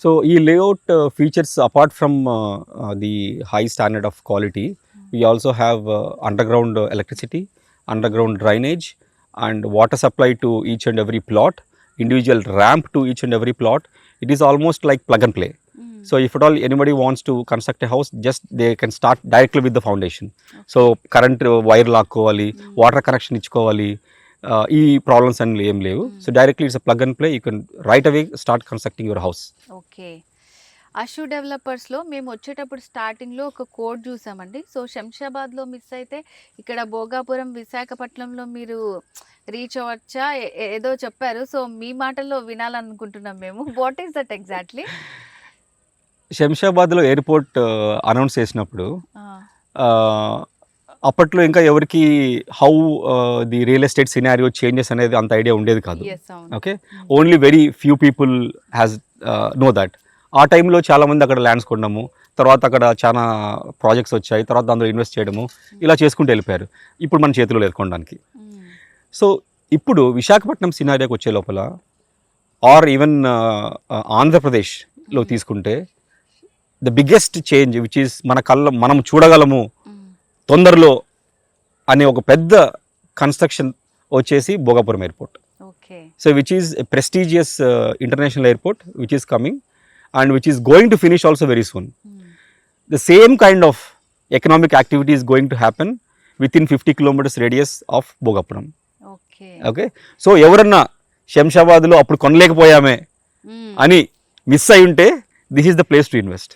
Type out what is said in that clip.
So ఈ layout features apart from the high standard of quality, we also have underground electricity, underground drainage, and water supply to each and every plot, individual ramp to each and every plot. It is almost like plug and play. So if at all anybody wants to construct a house, just they can start directly with the foundation. So current wire లాక్కోవాలి, water connection ఇచ్చుకోవాలి, ఈ problems అన్ని ఏం లేవు. So directly it's plug and play, you can right away start constructing your house. Okay. Ashu డెవలపర్స్లో మేము వచ్చేటప్పుడు స్టార్టింగ్లో ఒక కోడ్ చూసామండి. సో శంషాబాద్లో మిస్ అయితే ఇక్కడ భోగాపురం, విశాఖపట్నంలో మీరు రీచ్ అవ్వచ్చా ఏదో చెప్పారు. సో మీ మాటల్లో వినాలనుకుంటున్నాం మేము. What is that exactly? శంషాబాద్లో ఎయిర్పోర్ట్ అనౌన్స్ చేసినప్పుడు అప్పట్లో ఇంకా ఎవరికి how the real estate scenario changes అనేది అంత ఐడియా ఉండేది కాదు. Okay, only very few people has know that. ఆ టైంలో చాలామంది అక్కడ ల్యాండ్స్ కొన్నాము, తర్వాత అక్కడ చాలా ప్రాజెక్ట్స్ వచ్చాయి, తర్వాత అందులో ఇన్వెస్ట్ చేయడము, ఇలా చేసుకుంటూ వెళ్ళిపోయారు. ఇప్పుడు మన చేతిలో లేదు కొనడానికి. సో ఇప్పుడు విశాఖపట్నం సినారియోకి వచ్చే లోపల ఆర్ ఈవెన్ ఆంధ్రప్రదేశ్లో తీసుకుంటే the biggest change which is మన మనం చూడగలము తొందరలో అనే ఒక పెద్ద కన్స్ట్రక్షన్ వచ్చేసి Bhogapuram airport. So which is a prestigious international airport which is coming and which is going to finish also very soon. The same kind of economic activity is going to happen within 50 kilometers radius of Bhogapuram. Okay. So ఎవరన్నా శంషాబాద్లో అప్పుడు కొనలేకపోయామే అని miss అయి ఉంటే, this is the place to invest.